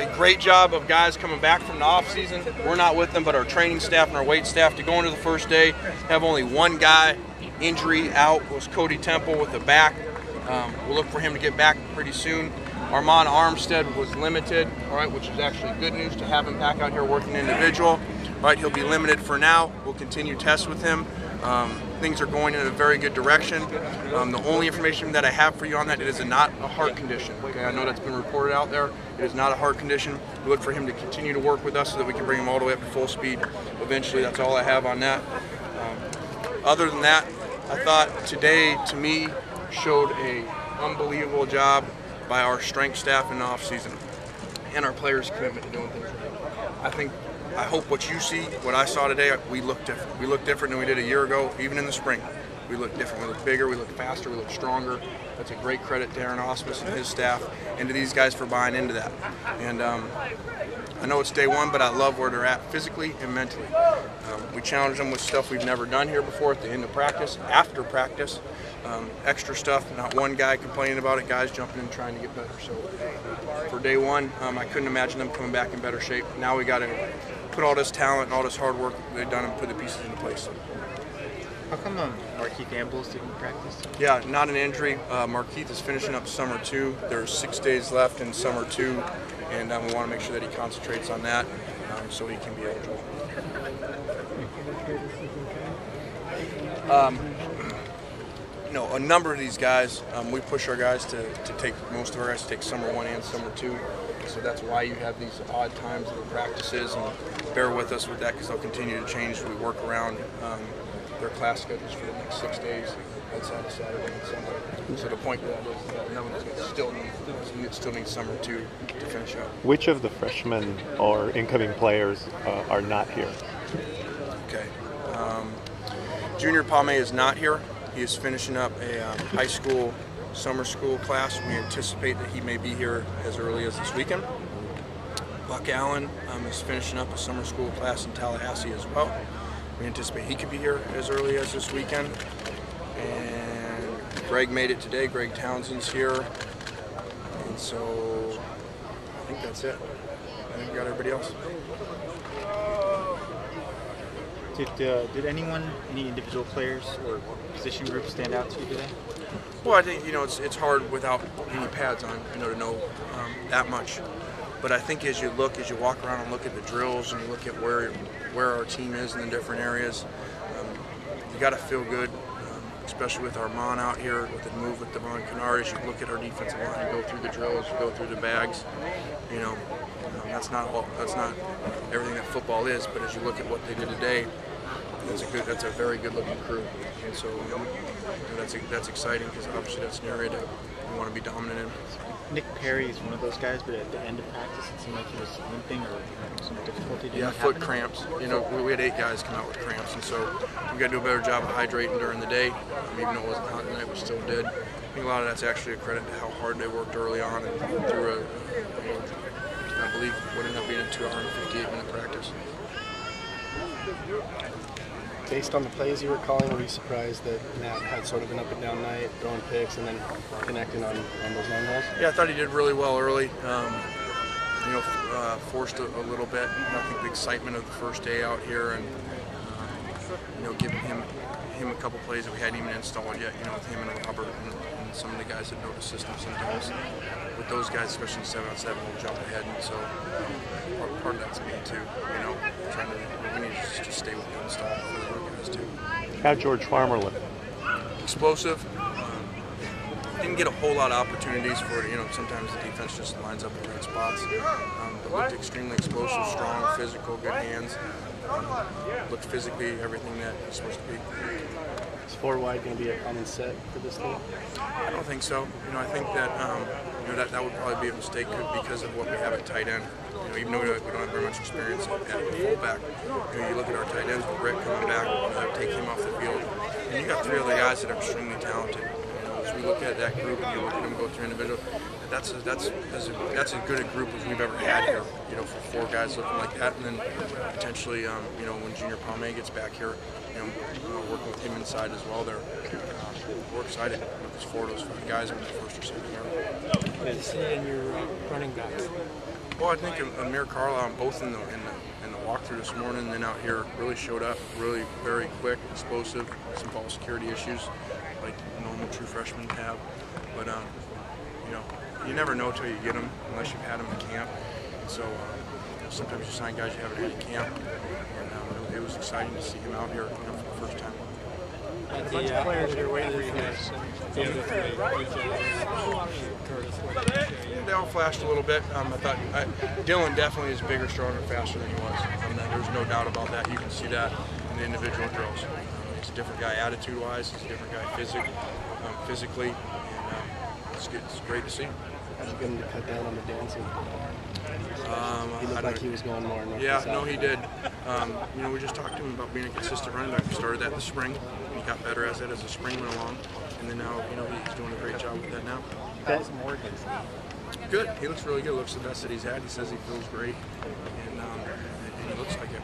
a great job of guys coming back from the off season. We're not with them, but our training staff and our weight staff to go into the first day, have only one guy injury out, was Cody Temple with the back. We'll look for him to get back pretty soon. Armand Armstead was limited, all right, which is actually good news to have him back out here working individual. All right, he'll be limited for now. We'll continue tests with him. Things are going in a very good direction. The only information that I have for you on that, it is not a heart condition. Okay, I know that's been reported out there. It is not a heart condition. We look for him to continue to work with us so that we can bring him all the way up to full speed eventually. That's all I have on that. Other than that, I thought today, to me, showed an unbelievable job by our strength staff in the off-season and our players' commitment to doing things right. I hope what you see, what I saw today, we look different. We look different than we did a year ago, even in the spring. We look different. We look bigger, we look faster, we look stronger. That's a great credit to Aaron Osmus and his staff and to these guys for buying into that. And I know it's day one, but I love where they're at physically and mentally. We challenge them with stuff we've never done here before at the end of practice, after practice. Extra stuff, not one guy complaining about it, guys jumping in trying to get better. So for day one, I couldn't imagine them coming back in better shape. Now we got to put all this talent and all this hard work they've done and put the pieces into place. How come Markeith Ambles didn't practice? Yeah, not an injury. Markeith is finishing up summer 2. There's 6 days left in summer 2, and we want to make sure that he concentrates on that so he can be eligible. A number of these guys, we push our guys to take, most of our guys to take summer 1 and summer 2. So that's why you have these odd times of the practices, and bear with us with that because they'll continue to change. We work around their class schedules for the next 6 days outside of Saturday and Sunday. So the point of that is that no one still needs summer 2 to finish up. Which of the freshmen or incoming players are not here? Okay. Junior Palme is not here. He is finishing up a high school summer school class. We anticipate that he may be here as early as this weekend. Buck Allen is finishing up a summer school class in Tallahassee as well. We anticipate he could be here as early as this weekend. And Greg made it today. Greg Townsend's here. And so I think that's it. I think we got everybody else. Did any individual players or position groups stand out to you today? Well, I think it's hard without any pads on, to know that much. But I think as you walk around and look at the drills and you look at where our team is in the different areas, you got to feel good, especially with Armand out here with the move with Devon Kennard. As you look at our defensive line, you go through the drills, you go through the bags. That's not everything that football is. But as you look at what they did today, that's a very good-looking crew, and so that's exciting because obviously that's an area that we want to be dominant in. Nick Perry is one of those guys, but at the end of practice, it seemed like he was limping or having some difficulty. Yeah, foot cramps. We had 8 guys come out with cramps, and so we got to do a better job of hydrating during the day. Even though it wasn't hot tonight, we still did. I think a lot of that's actually a credit to how hard they worked early on and through I believe what ended up being a 2-hour and 58-minute practice. Based on the plays you were calling, were you surprised that Matt had sort of an up-and-down night, throwing picks, and then connecting on those long balls? Yeah, I thought he did really well early. Forced a little bit. I think the excitement of the first day out here and giving him a couple plays that we hadn't even installed yet. With him and Robert and some of the guys that know the system sometimes. With those guys, especially 7-on-7, we'll jump ahead, and so part of that's me too. We need to just stay with good stuff for the other guys too. How'd George Farmer look? Explosive. Didn't get a whole lot of opportunities for it. Sometimes the defense just lines up in the right spots. But looked extremely explosive, strong, physical, good hands. Looked physically everything that he's supposed to be. Is 4 wide going to be a common set for this team? I don't think so. I think that that would probably be a mistake because of what we have at tight end. Even though we don't have very much experience at fullback, you look at our tight ends with Brett coming back, take him off the field, and you got 3 other guys that are extremely talented. As we look at that group and you look at them go through individual, that's as good a group as we've ever had here. For 4 guys looking like that, and then potentially, when Junior Palme gets back here, working with him inside as well. We're excited with 4 of those 5 guys in the first or second year. What do you see in your running backs? Well, I think Amir Carlisle, both in the walkthrough this morning and then out here, really showed up, really very quick, explosive, some ball security issues like normal true freshmen have. But you know, you never know till you get them unless you've had them in camp. And so sometimes you sign guys you haven't had in camp, and it was exciting to see him out here for the first time. A bunch of players are waiting for you guys. They all flashed a little bit. I thought Dylan definitely is bigger, stronger, faster than he was. There's no doubt about that. You can see that in the individual drills. He's a different guy attitude-wise. He's a different guy physically. And it's great to see. How'd you get him to cut down on the dancing? He looked I like he was going more north. Yeah, no, he did. You know, we just talked to him about being a consistent running back. We started that in the spring. He got better as the spring went along, and then now, you know, he's doing a great job with that now. That's Morgan. Good. He looks really good. Looks the best that he's had. He says he feels great, and he looks like it.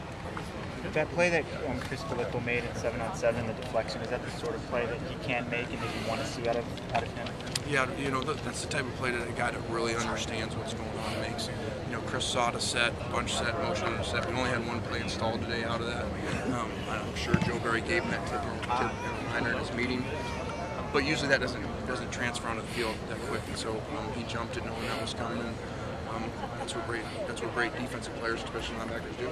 That play that Chris Filippo made in 7-on-7, the deflection, is that the sort of play that he can make and that you want to see out of him? Yeah, you know, that's the type of play that a guy that really understands what's going on makes. You know, Chris saw the set, bunch set, motion on the set. We only had one play installed today out of that. I'm sure Joe Barry gave him that to in his meeting. But usually that doesn't transfer onto the field that quick, and so he jumped it knowing that was coming. And that's what great defensive players, especially linebackers, do.